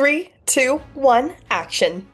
Three, two, one, action.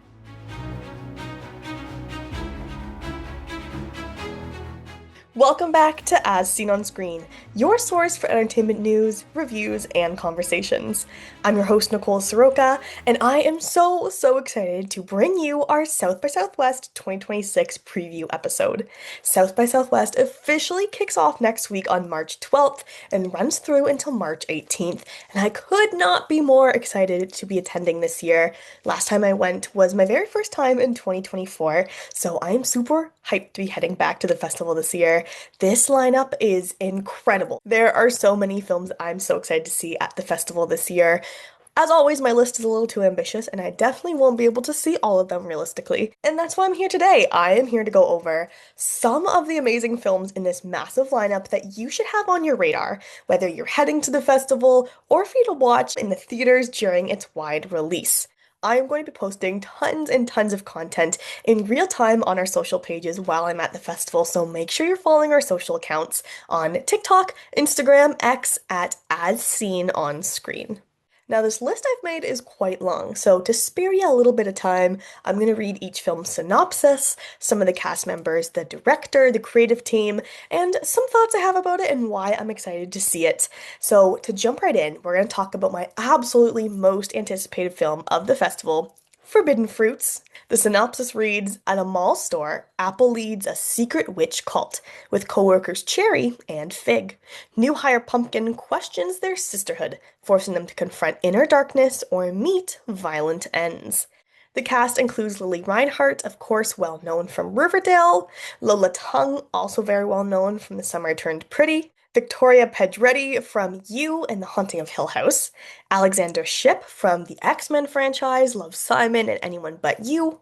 Welcome back to As Seen on Screen, your source for entertainment news, reviews, and conversations. I'm your host, Nicole Soroka, and I am so excited to bring you our South by Southwest 2026 preview episode. South by Southwest officially kicks off next week on March 12th and runs through until March 18th, and I could not be more excited to be attending this year. Last time I went was my very first time in 2024, so I'm super hyped to be heading back to the festival this year. This lineup is incredible. There are so many films I'm so excited to see at the festival this year. As always, my list is a little too ambitious, and I definitely won't be able to see all of them realistically. And that's why I'm here today. I am here to go over some of the amazing films in this massive lineup that you should have on your radar, whether you're heading to the festival or for you to watch in the theaters during its wide release. I am going to be posting tons and tons of content in real time on our social pages while I'm at the festival, so make sure you're following our social accounts on TikTok, Instagram, X at As Seen on Screen. Now, this list I've made is quite long, so to spare you a little bit of time, I'm going to read each film's synopsis, some of the cast members, the director, the creative team, and some thoughts I have about it and why I'm excited to see it. So, to jump right in, we're going to talk about my absolutely most anticipated film of the festival, Forbidden Fruits. The synopsis reads, at a mall store, Apple leads a secret witch cult with coworkers Cherry and Fig. New hire Pumpkin questions their sisterhood, forcing them to confront inner darkness or meet violent ends. The cast includes Lily Reinhart, of course, well known from Riverdale, Lola Tung, also very well known from The Summer I Turned Pretty, Victoria Pedretti from You and The Haunting of Hill House, Alexander Shipp from the X-Men franchise, Love Simon and Anyone But You,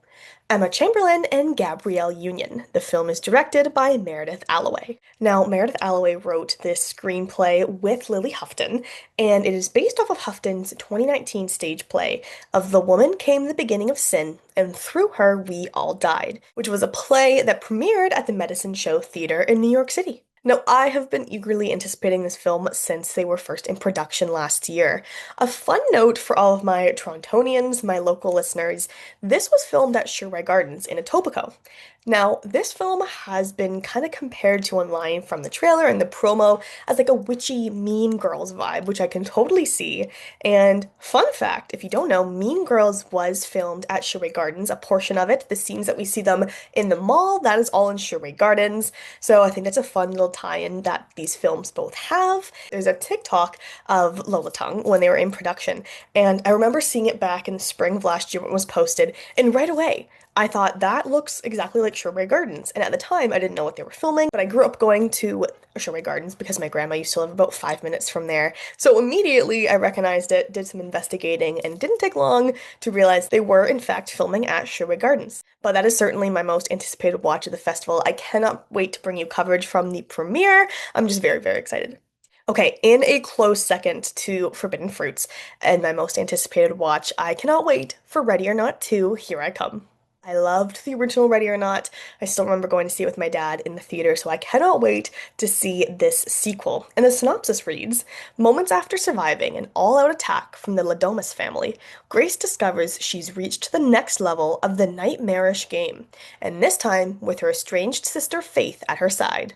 Emma Chamberlain, and Gabrielle Union. The film is directed by Meredith Allaway. Now, Meredith Allaway wrote this screenplay with Lily Houghton, and it is based off of Houghton's 2019 stage play of The Woman Came the Beginning of Sin, and Through Her We All Died, which was a play that premiered at the Medicine Show Theater in New York City. Now, I have been eagerly anticipating this film since they were first in production last year. A fun note for all of my Torontonians, my local listeners, this was filmed at Sherway Gardens in Etobicoke. Now, this film has been kind of compared to online from the trailer and the promo as like a witchy Mean Girls vibe, which I can totally see. And fun fact, if you don't know, Mean Girls was filmed at Sherway Gardens, a portion of it, the scenes that we see them in the mall, that is all in Sherway Gardens. So I think that's a fun little tie-in that these films both have. There's a TikTok of Lola Tung when they were in production, and I remember seeing it back in the spring of last year when it was posted, and right away, I thought that looks exactly like Sherway Gardens. And at the time, I didn't know what they were filming, but I grew up going to Sherway Gardens because my grandma used to live about 5 minutes from there. So immediately I recognized it, did some investigating, and it didn't take long to realize they were, in fact, filming at Sherway Gardens. But that is certainly my most anticipated watch of the festival. I cannot wait to bring you coverage from the premiere. I'm just very excited. Okay, in a close second to Forbidden Fruits and my most anticipated watch, I cannot wait for Ready or Not 2, Here I Come. I loved the original Ready or Not. I still remember going to see it with my dad in the theater, so I cannot wait to see this sequel. And the synopsis reads, moments after surviving an all-out attack from the Ladomus family, Grace discovers she's reached the next level of the nightmarish game, and this time with her estranged sister Faith at her side.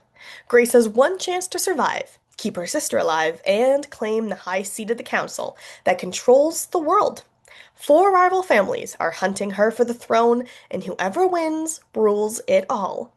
Grace has one chance to survive, keep her sister alive, and claim the high seat of the council that controls the world. Four rival families are hunting her for the throne, and whoever wins rules it all.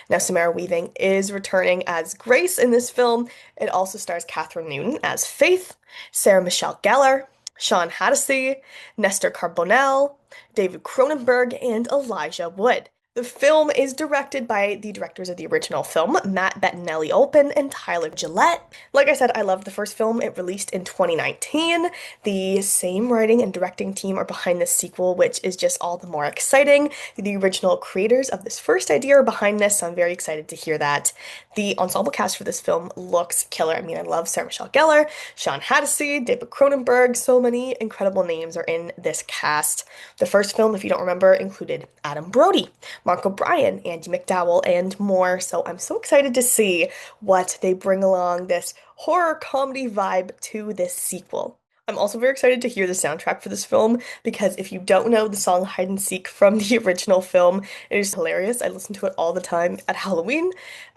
Now, Samara Weaving is returning as Grace in this film. It also stars Catherine Newton as Faith, Sarah Michelle Gellar, Sean Hattasey, Nestor Carbonell, David Cronenberg, and Elijah Wood. The film is directed by the directors of the original film, Matt Bettinelli-Olpin and Tyler Gillette. Like I said, I loved the first film. It released in 2019. The same writing and directing team are behind this sequel, which is just all the more exciting. The original creators of this first idea are behind this, so I'm very excited to hear that. The ensemble cast for this film looks killer. I mean, I love Sarah Michelle Gellar, Sean Hattasey, David Cronenberg. So many incredible names are in this cast. The first film, if you don't remember, included Adam Brody, Mark O'Brien, Andy McDowell, and more. So I'm so excited to see what they bring along this horror comedy vibe to this sequel. I'm also very excited to hear the soundtrack for this film because if you don't know the song Hide and Seek from the original film, it is hilarious. I listen to it all the time at Halloween.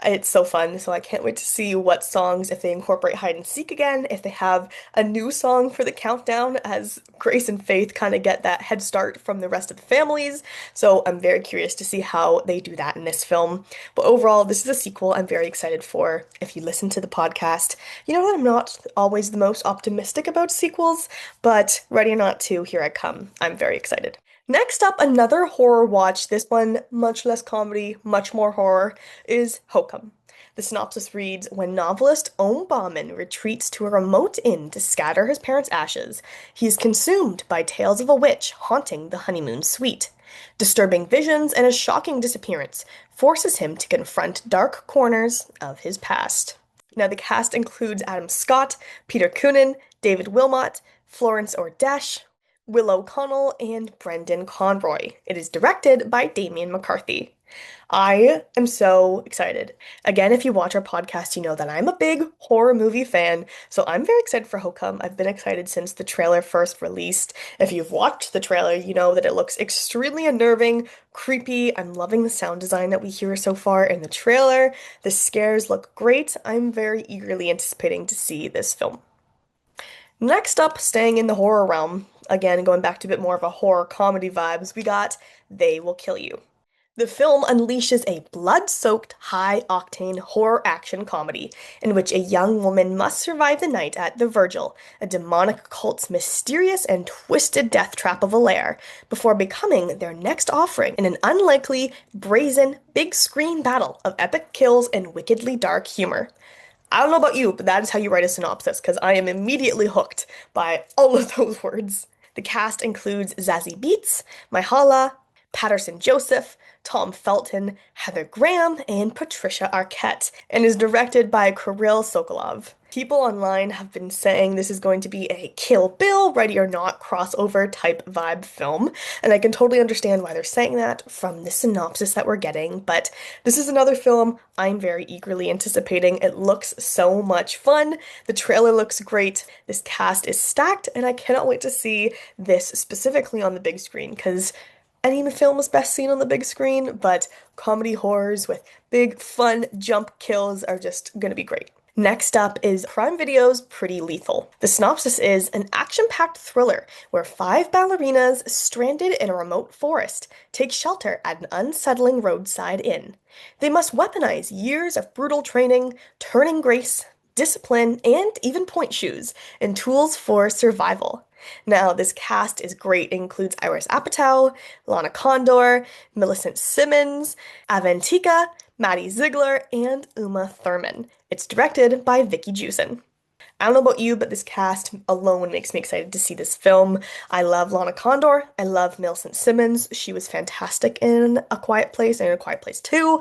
It's so fun, so I can't wait to see what songs, if they incorporate Hide and Seek again, if they have a new song for the countdown, as Grace and Faith kind of get that head start from the rest of the families. So I'm very curious to see how they do that in this film. But overall, this is a sequel I'm very excited for. If you listen to the podcast, you know that I'm not always the most optimistic about sequels, but ready or not to, here I come. I'm very excited. Next up, another horror watch, this one much less comedy, much more horror, is Hokum. The synopsis reads, when novelist Ohm Bauman retreats to a remote inn to scatter his parents' ashes, he is consumed by tales of a witch haunting the honeymoon suite. Disturbing visions and a shocking disappearance forces him to confront dark corners of his past. Now, the cast includes Adam Scott, Peter Coonan, David Wilmot, Florence Ordesh, Will O'Connell, and Brendan Conroy. It is directed by Damien McCarthy. I am so excited. Again, if you watch our podcast, you know that I'm a big horror movie fan, so I'm very excited for Hokum. I've been excited since the trailer first released. If you've watched the trailer, you know that it looks extremely unnerving, creepy. I'm loving the sound design that we hear so far in the trailer. The scares look great. I'm very eagerly anticipating to see this film. Next up, staying in the horror realm, again going back to a bit more of a horror comedy vibes, we got They Will Kill You. The film unleashes a blood-soaked, high-octane horror action comedy in which a young woman must survive the night at the Virgil, a demonic cult's mysterious and twisted death trap of a lair, before becoming their next offering in an unlikely, brazen, big-screen battle of epic kills and wickedly dark humor. I don't know about you, but that is how you write a synopsis, because I am immediately hooked by all of those words. The cast includes Zazie Beetz, Myha'la, Patterson Joseph, Tom Felton, Heather Graham, and Patricia Arquette, and is directed by Kirill Sokolov. People online have been saying this is going to be a Kill Bill, Ready or Not crossover type vibe film, and I can totally understand why they're saying that from the synopsis that we're getting, but this is another film I'm very eagerly anticipating. It looks so much fun. The trailer looks great. This cast is stacked, and I cannot wait to see this specifically on the big screen because any film is best seen on the big screen, but comedy horrors with big, fun jump kills are just gonna be great. Next up is Prime Video's Pretty Lethal. The synopsis is an action-packed thriller where five ballerinas stranded in a remote forest take shelter at an unsettling roadside inn. They must weaponize years of brutal training, turning grace, discipline, and even point shoes and tools for survival. Now, this cast is great. It includes Iris Apatow, Lana Condor, Millicent Simmons, Avantika, Maddie Ziegler, and Uma Thurman. It's directed by Vicky Jusen. I don't know about you, but this cast alone makes me excited to see this film. I love Lana Condor. I love Millicent Simmons. She was fantastic in A Quiet Place and in A Quiet Place 2.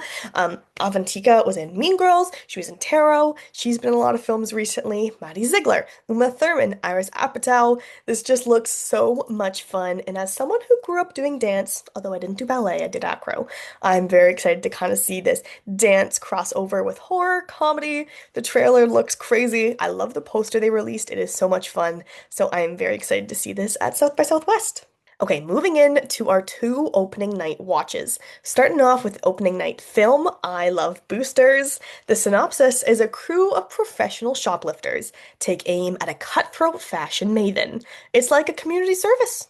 Avantika was in Mean Girls. She was in Tarot. She's been in a lot of films recently. Maddie Ziegler, Uma Thurman, Iris Apatow. This just looks so much fun. And as someone who grew up doing dance, although I didn't do ballet, I did acro, I'm very excited to kind of see this dance crossover with horror, comedy. The trailer looks crazy. I love the poster they released. It is so much fun. So I am very excited to see this at South by Southwest. Okay, moving in to our two opening night watches. Starting off with opening night film, I Love Boosters. The synopsis is a crew of professional shoplifters take aim at a cutthroat fashion maven. It's like a community service.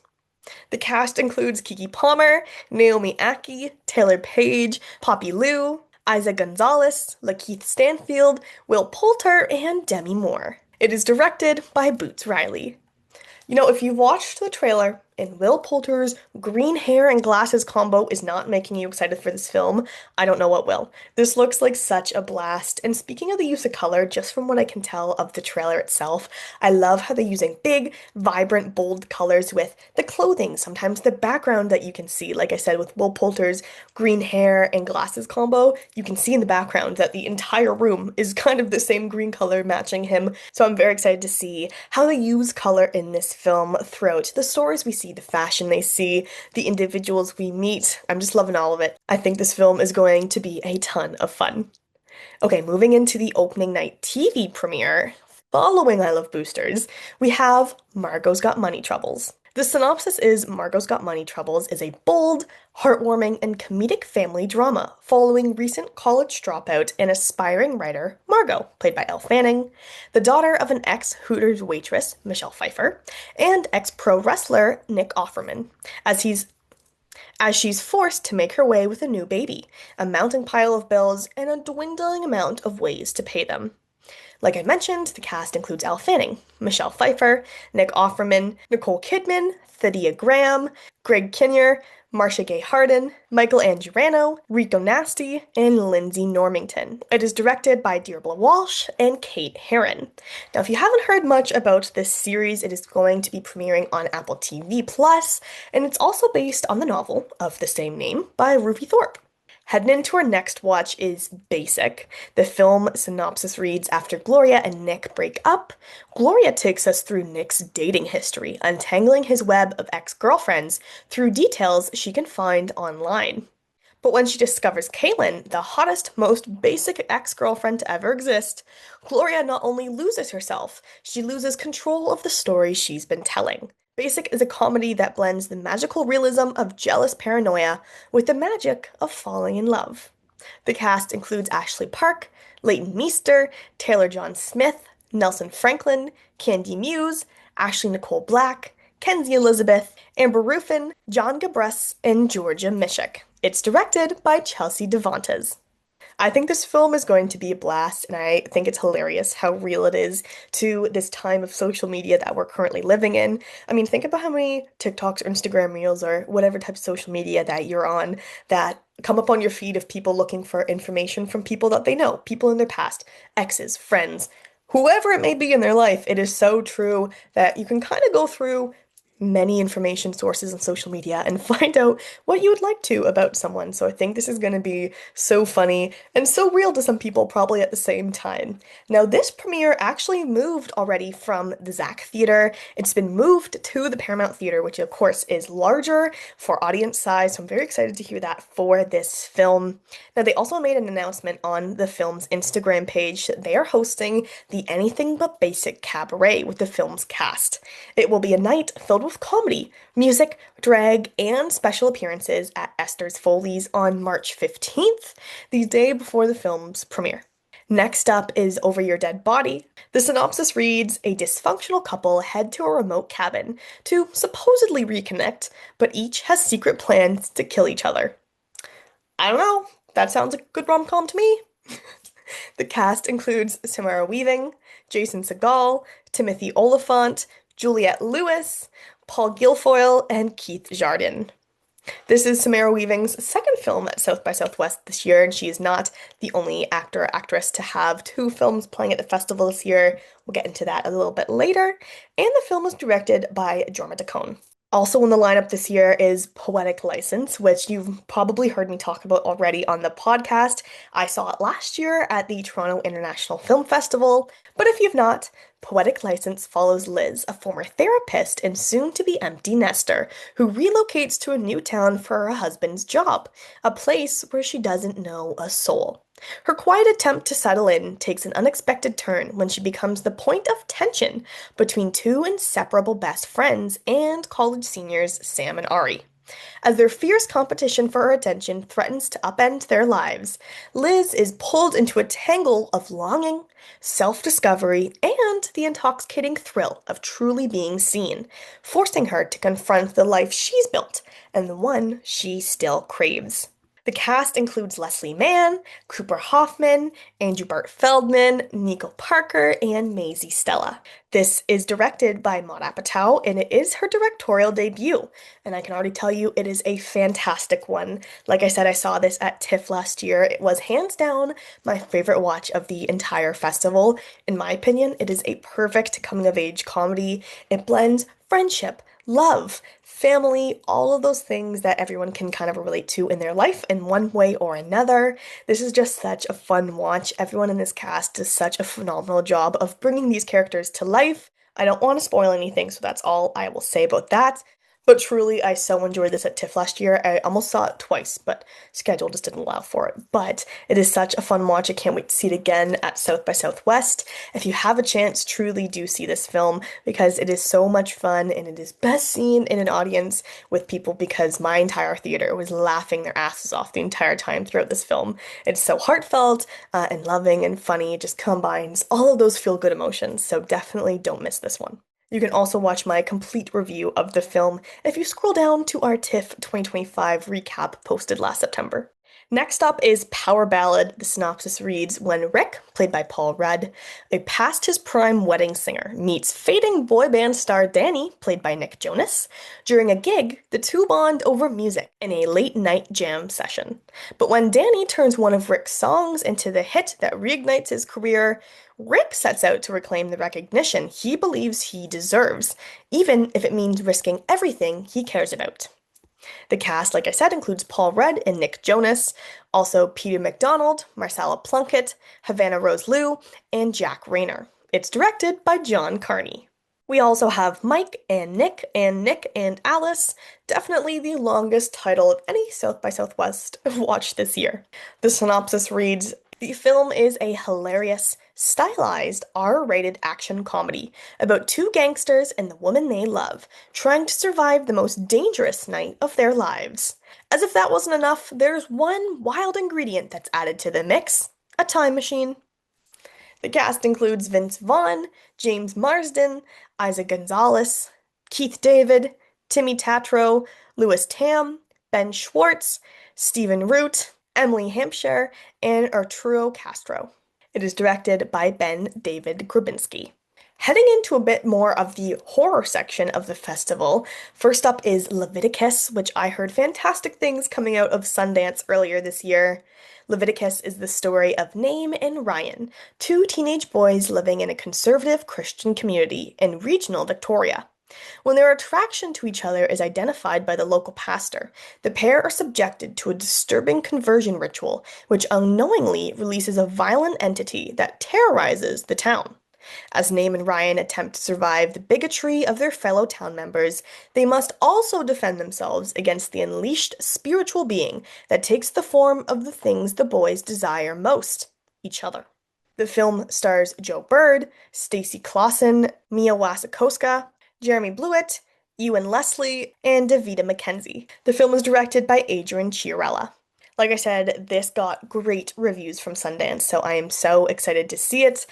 The cast includes Kiki Palmer, Naomi Aki, Taylor Page, Poppy Liu, Isa Gonzalez, Lakeith Stanfield, Will Poulter, and Demi Moore. It is directed by Boots Riley. You know, if you've watched the trailer and Will Poulter's green hair and glasses combo is not making you excited for this film, I don't know what will. This looks like such a blast. And speaking of the use of color, just from what I can tell of the trailer itself, I love how they're using big, vibrant, bold colors with the clothing, sometimes the background that you can see. Like I said, with Will Poulter's green hair and glasses combo, you can see in the background that the entire room is kind of the same green color matching him. So I'm very excited to see how they use color in this film throughout the stories we see, the fashion they see, the individuals we meet. I'm just loving all of it. I think this film is going to be a ton of fun. Okay, moving into the opening night TV premiere. Following I Love Boosters, we have Margot's Got Money Troubles. The synopsis is Margot's Got Money Troubles is a bold, heartwarming, and comedic family drama following recent college dropout and aspiring writer Margot, played by Elle Fanning, the daughter of an ex-Hooters waitress, Michelle Pfeiffer, and ex-pro wrestler Nick Offerman, as he's as she's forced to make her way with a new baby, a mounting pile of bills, and a dwindling amount of ways to pay them. Like I mentioned, the cast includes Elle Fanning, Michelle Pfeiffer, Nick Offerman, Nicole Kidman, Thadia Graham, Greg Kinnear, Marcia Gay Harden, Michael Angurano, Rico Nasty, and Lindsay Normington. It is directed by Deirdre Walsh and Kate Herron. Now, if you haven't heard much about this series, it is going to be premiering on Apple TV Plus, and it's also based on the novel of the same name by Ruby Thorpe. Heading into our next watch is Basic. The film synopsis reads after Gloria and Nick break up, Gloria takes us through Nick's dating history, untangling his web of ex-girlfriends through details she can find online. But when she discovers Caitlin, the hottest, most basic ex-girlfriend to ever exist, Gloria not only loses herself, she loses control of the story she's been telling. Basic is a comedy that blends the magical realism of jealous paranoia with the magic of falling in love. The cast includes Ashley Park, Leighton Meester, Taylor John Smith, Nelson Franklin, Candy Muse, Ashley Nicole Black, Kenzie Elizabeth, Amber Ruffin, John Gabris, and Georgia Mishik. It's directed by Chelsea Devontes. I think this film is going to be a blast, and I think it's hilarious how real it is to this time of social media that we're currently living in. I mean, think about how many TikToks or Instagram Reels or whatever type of social media that you're on that come up on your feed of people looking for information from people that they know, people in their past, exes, friends, whoever it may be in their life. It is so true that you can kind of go through many information sources on social media and find out what you would like to about someone. So I think this is going to be so funny and so real to some people probably at the same time. Now, this premiere actually moved already from the Zach Theater. It's been moved to the Paramount Theater, which of course is larger for audience size. So I'm very excited to hear that for this film. Now, they also made an announcement on the film's Instagram page that they are hosting the Anything But Basic Cabaret with the film's cast. It will be a night filled with comedy, music, drag, and special appearances at Esther's Foley's on March 15th, the day before the film's premiere. Next up is Over Your Dead Body. The synopsis reads, a dysfunctional couple head to a remote cabin to supposedly reconnect, but each has secret plans to kill each other. I don't know, that sounds like a good rom-com to me. The cast includes Samara Weaving, Jason Segel, Timothy Olyphant, Juliette Lewis, Paul Guilfoyle, and Keith Jardin. This is Samara Weaving's second film at South by Southwest this year, and she is not the only actor or actress to have two films playing at the festival this year. We'll get into that a little bit later. And the film was directed by Jorma Taccone. Also in the lineup this year is Poetic License, which you've probably heard me talk about already on the podcast. I saw it last year at the Toronto International Film Festival, but if you've not, Poetic License follows Liz, a former therapist and soon-to-be empty nester, who relocates to a new town for her husband's job, a place where she doesn't know a soul. Her quiet attempt to settle in takes an unexpected turn when she becomes the point of tension between two inseparable best friends and college seniors Sam and Ari. As their fierce competition for her attention threatens to upend their lives, Liz is pulled into a tangle of longing, self-discovery, and the intoxicating thrill of truly being seen, forcing her to confront the life she's built and the one she still craves. The cast includes Leslie Mann, Cooper Hoffman, Andrew Bart Feldman, Nico Parker, and Maisie Stella. This is directed by Maud Apatow, and it is her directorial debut. And I can already tell you it is a fantastic one. Like I said, I saw this at TIFF last year. It was hands down my favorite watch of the entire festival. In my opinion, it is a perfect coming-of-age comedy. It blends friendship, love, family, all of those things that everyone can kind of relate to in their life in one way or another. This is just such a fun watch. Everyone in this cast does such a phenomenal job of bringing these characters to life. I don't want to spoil anything, so that's all I will say about that. But truly, I so enjoyed this at TIFF last year. I almost saw it twice, but schedule just didn't allow for it. But it is such a fun watch. I can't wait to see it again at South by Southwest. If you have a chance, truly do see this film because it is so much fun and it is best seen in an audience with people because my entire theater was laughing their asses off the entire time throughout this film. It's so heartfelt and loving and funny. It just combines all of those feel-good emotions. So definitely don't miss this one. You can also watch my complete review of the film if you scroll down to our TIFF 2025 recap posted last September. Next up is Power Ballad. The synopsis reads, when Rick, played by Paul Rudd, a past his prime wedding singer, meets fading boy band star Danny, played by Nick Jonas. During a gig, the two bond over music in a late night jam session. But when Danny turns one of Rick's songs into the hit that reignites his career, Rick sets out to reclaim the recognition he believes he deserves, even if it means risking everything he cares about. The cast, like I said, includes Paul Rudd and Nick Jonas, also Peter MacDonald, Marcella Plunkett, Havana Rose Liu, and Jack Rayner. It's directed by John Carney. We also have Mike and Nick and Alice, definitely the longest title of any South by Southwest watch this year. The synopsis reads, the film is a hilarious, stylized, R-rated action comedy about two gangsters and the woman they love, trying to survive the most dangerous night of their lives. As if that wasn't enough, there's one wild ingredient that's added to the mix, a time machine. The cast includes Vince Vaughn, James Marsden, Isaac Gonzalez, Keith David, Timmy Tatro, Louis Tam, Ben Schwartz, Stephen Root, Emily Hampshire, and Arturo Castro. It is directed by Ben David Grabinski. Heading into a bit more of the horror section of the festival, first up is Leviticus, which I heard fantastic things coming out of Sundance earlier this year. Leviticus is the story of Naim and Ryan, two teenage boys living in a conservative Christian community in regional Victoria. When their attraction to each other is identified by the local pastor, the pair are subjected to a disturbing conversion ritual, which unknowingly releases a violent entity that terrorizes the town. As Naim and Ryan attempt to survive the bigotry of their fellow town members, they must also defend themselves against the unleashed spiritual being that takes the form of the things the boys desire most, each other. The film stars Joe Bird, Stacey Clausen, Mia Wasikowska, Jeremy Blewett, Ewan Leslie, and Davida McKenzie. The film was directed by Adrian Chiarella. Like I said, this got great reviews from Sundance, so I am so excited to see it.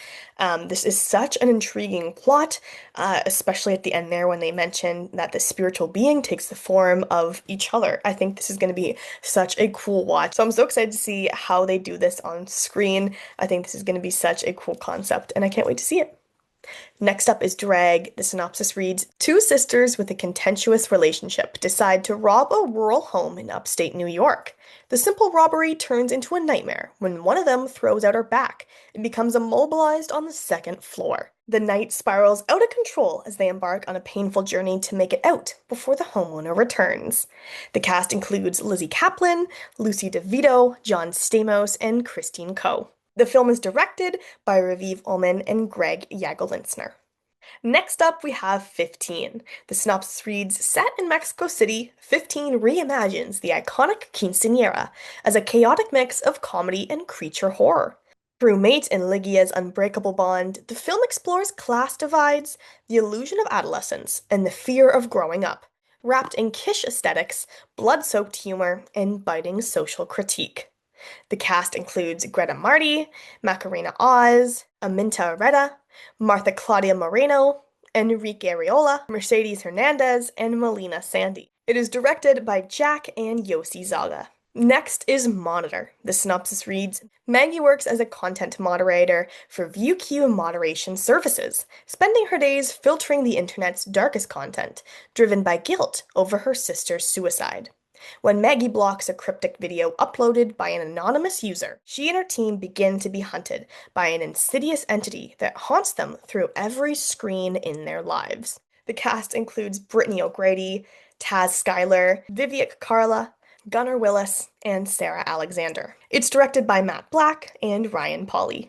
This is such an intriguing plot, especially at the end there when they mention that the spiritual being takes the form of each other. I think this is going to be such a cool watch. So I'm so excited to see how they do this on screen. I think this is going to be such a cool concept, and I can't wait to see it. Next up is Drag. The synopsis reads, two sisters with a contentious relationship decide to rob a rural home in upstate New York. The simple robbery turns into a nightmare when one of them throws out her back and becomes immobilized on the second floor. The night spirals out of control as they embark on a painful journey to make it out before the homeowner returns. The cast includes Lizzie Kaplan, Lucy DeVito, John Stamos, and Christine Coe. The film is directed by Raviv Ullman and Greg Yagolintsner. Next up, we have 15. The synopsis reads, set in Mexico City, 15 reimagines the iconic quinceañera as a chaotic mix of comedy and creature horror. Through Mate and Lygia's unbreakable bond, the film explores class divides, the illusion of adolescence, and the fear of growing up, wrapped in kitsch aesthetics, blood-soaked humor, and biting social critique. The cast includes Greta Marty, Macarena Oz, Aminta Areta, Martha Claudia Moreno, Enrique Areola, Mercedes Hernandez, and Melina Sandy. It is directed by Jack and Yossi Zaga. Next is Monitor. The synopsis reads, Maggie works as a content moderator for ViewQ moderation services, spending her days filtering the internet's darkest content, driven by guilt over her sister's suicide. When Maggie blocks a cryptic video uploaded by an anonymous user, she and her team begin to be hunted by an insidious entity that haunts them through every screen in their lives. The cast includes Brittany O'Grady, Taz Skyler, Viviec Carla, Gunnar Willis, and Sarah Alexander. It's directed by Matt Black and Ryan Pauly.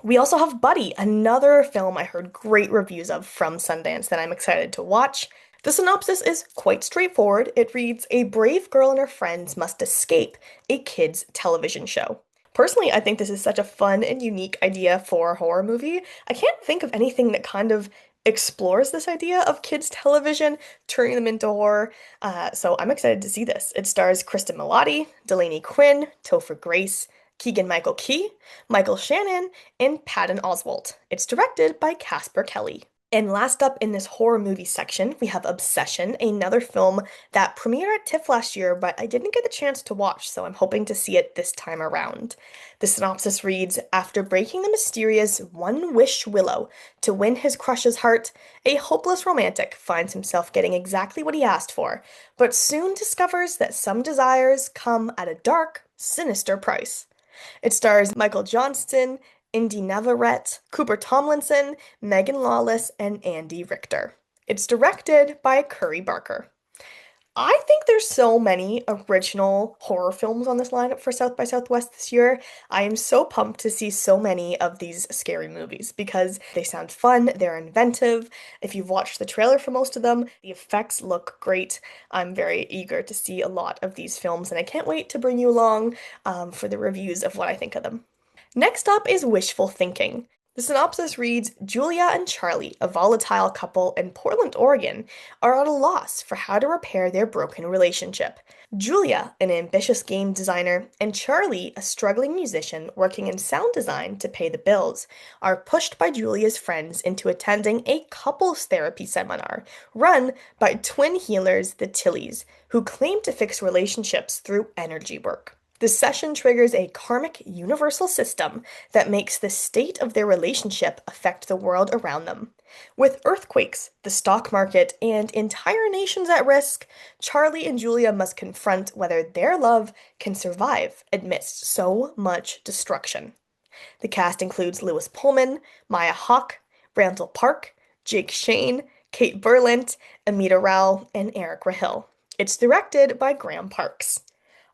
We also have Buddy, another film I heard great reviews of from Sundance that I'm excited to watch. The synopsis is quite straightforward. It reads, A brave girl and her friends must escape a kids' television show. Personally, I think this is such a fun and unique idea for a horror movie. I can't think of anything that kind of explores this idea of kids' television, turning them into horror. So I'm excited to see this. It stars Kristen Milotti, Delaney Quinn, Topher Grace, Keegan-Michael Key, Michael Shannon, and Patton Oswalt. It's directed by Casper Kelly. And last up in this horror movie section, we have Obsession, another film that premiered at TIFF last year, but I didn't get the chance to watch, so I'm hoping to see it this time around. The synopsis reads, After breaking the mysterious One Wish Willow to win his crush's heart, a hopeless romantic finds himself getting exactly what he asked for, but soon discovers that some desires come at a dark, sinister price. It stars Michael Johnston, Indy Neverett, Cooper Tomlinson, Megan Lawless, and Andy Richter. It's directed by Curry Barker. I think there's so many original horror films on this lineup for South by Southwest this year. I am so pumped to see so many of these scary movies because they sound fun, they're inventive. If you've watched the trailer for most of them, the effects look great. I'm very eager to see a lot of these films, and I can't wait to bring you along for the reviews of what I think of them. Next up is Wishful Thinking. The synopsis reads, Julia and Charlie, a volatile couple in Portland, Oregon, are at a loss for how to repair their broken relationship. Julia, an ambitious game designer, and Charlie, a struggling musician working in sound design to pay the bills, are pushed by Julia's friends into attending a couples therapy seminar run by twin healers, the Tillies, who claim to fix relationships through energy work. The session triggers a karmic universal system that makes the state of their relationship affect the world around them. With earthquakes, the stock market, and entire nations at risk, Charlie and Julia must confront whether their love can survive amidst so much destruction. The cast includes Lewis Pullman, Maya Hawke, Randall Park, Jake Shane, Kate Berlant, Amita Rao, and Eric Rahil. It's directed by Graham Parks.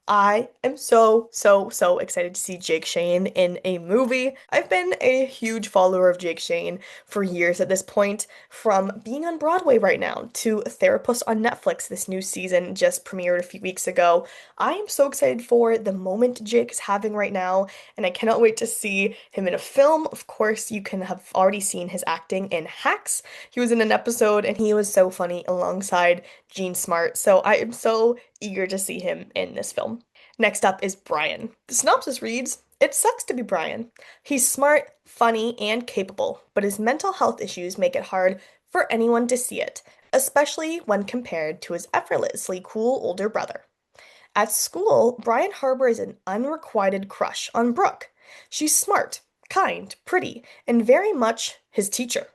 I am so excited to see Jake Shane in a movie. I've been a huge follower of Jake Shane for years at this point, from being on Broadway right now to Therapist on Netflix. This new season just premiered a few weeks ago. I am so excited for the moment Jake is having right now, and I cannot wait to see him in a film. Of course, you can have already seen his acting in Hacks. He was in an episode and he was so funny alongside Gene Smart, so I am so eager to see him in this film. Next up is Brian. The synopsis reads, It sucks to be Brian. He's smart, funny, and capable, but his mental health issues make it hard for anyone to see it, especially when compared to his effortlessly cool older brother. At school, Brian harbors an unrequited crush on Brooke. She's smart, kind, pretty, and very much his teacher.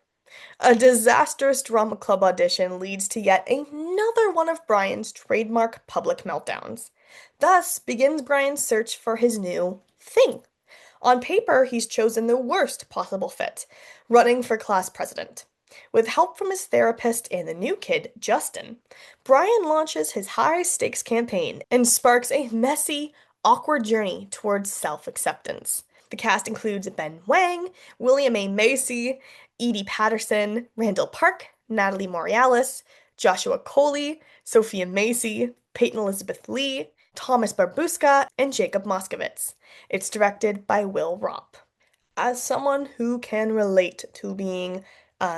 A disastrous drama club audition leads to yet another one of Brian's trademark public meltdowns. Thus begins Brian's search for his new thing. On paper, he's chosen the worst possible fit, running for class president. With help from his therapist and the new kid, Justin, Brian launches his high stakes campaign and sparks a messy, awkward journey towards self acceptance. The cast includes Ben Wang, William A. Macy, Edie Patterson, Randall Park, Natalie Morales, Joshua Coley, Sophia Macy, Peyton Elizabeth Lee, Thomas Barbuska, and Jacob Moskowitz. It's directed by Will Ropp. As someone who can relate to being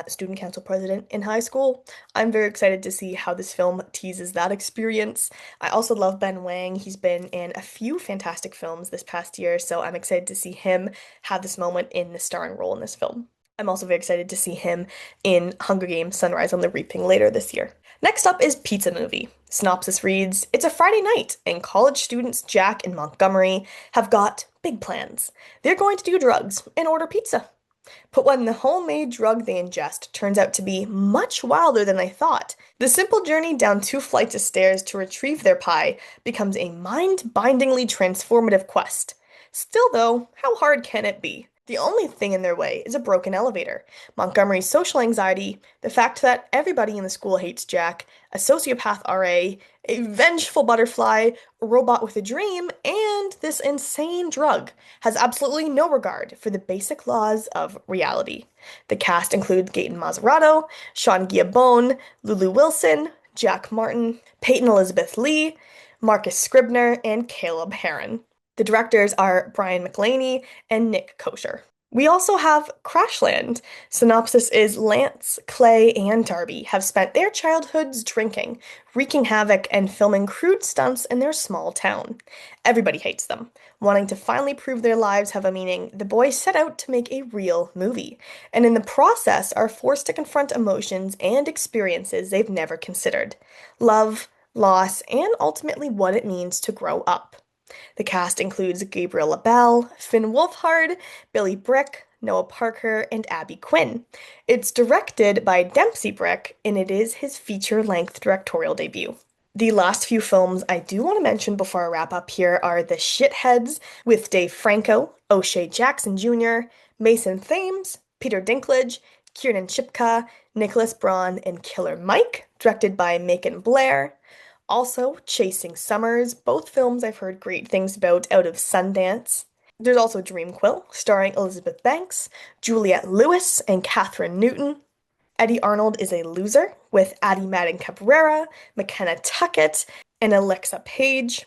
student council president in high school, I'm very excited to see how this film teases that experience. I also love Ben Wang. He's been in a few fantastic films this past year, so I'm excited to see him have this moment in the starring role in this film. I'm also very excited to see him in Hunger Games: Sunrise on the Reaping later this year. Next up is Pizza Movie. Synopsis reads, It's a Friday night, and college students Jack and Montgomery have got big plans. They're going to do drugs and order pizza. But when the homemade drug they ingest turns out to be much wilder than they thought, the simple journey down two flights of stairs to retrieve their pie becomes a mind-bindingly transformative quest. Still, though, how hard can it be? The only thing in their way is a broken elevator, Montgomery's social anxiety, the fact that everybody in the school hates Jack, a sociopath RA, a vengeful butterfly, a robot with a dream, and this insane drug has absolutely no regard for the basic laws of reality. The cast includes Gaten Mazzarato, Sean Guillabone, Lulu Wilson, Jack Martin, Peyton Elizabeth Lee, Marcus Scribner, and Caleb Heron. The directors are Brian McLaney and Nick Kosher. We also have Crashland. Synopsis is Lance, Clay, and Darby have spent their childhoods drinking, wreaking havoc, and filming crude stunts in their small town. Everybody hates them. Wanting to finally prove their lives have a meaning, the boys set out to make a real movie, and in the process are forced to confront emotions and experiences they've never considered. Love, loss, and ultimately what it means to grow up. The cast includes Gabriel LaBelle, Finn Wolfhard, Billy Brick, Noah Parker, and Abby Quinn. It's directed by Dempsey Brick, and it is his feature-length directorial debut. The last few films I do want to mention before I wrap up here are The Shitheads with Dave Franco, O'Shea Jackson Jr., Mason Thames, Peter Dinklage, Kiernan Shipka, Nicholas Braun, and Killer Mike, directed by Macon Blair. Also, Chasing Summers, both films I've heard great things about out of Sundance. There's also Dreamquill, starring Elizabeth Banks, Juliette Lewis, and Katherine Newton. Eddie Arnold is a Loser with Addie Madden Cabrera, McKenna Tuckett, and Alexa Page.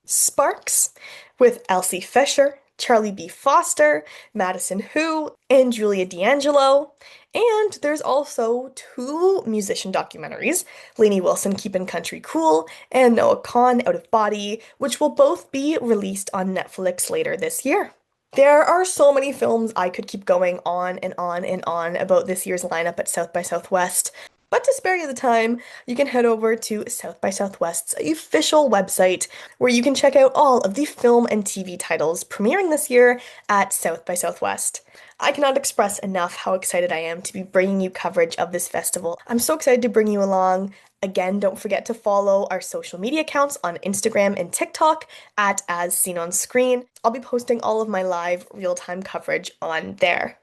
Sparks with Elsie Fisher, Charlie B. Foster, Madison Hu, and Julia D'Angelo. And there's also two musician documentaries, Lainey Wilson Keepin' Country Cool and Noah Kahan Out of Body, which will both be released on Netflix later this year. There are so many films I could keep going on and on and on about this year's lineup at South by Southwest. But to spare you the time, you can head over to South by Southwest's official website, where you can check out all of the film and TV titles premiering this year at South by Southwest. I cannot express enough how excited I am to be bringing you coverage of this festival. I'm so excited to bring you along. Again, don't forget to follow our social media accounts on Instagram and TikTok at As Seen on Screen. I'll be posting all of my live real-time coverage on there.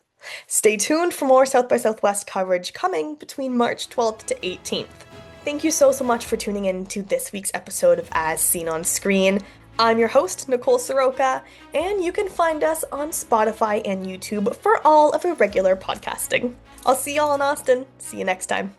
Stay tuned for more South by Southwest coverage coming between March 12th to 18th. Thank you so much for tuning in to this week's episode of As Seen on Screen. I'm your host, Nicole Soroka, and you can find us on Spotify and YouTube for all of our regular podcasting. I'll see y'all in Austin. See you next time.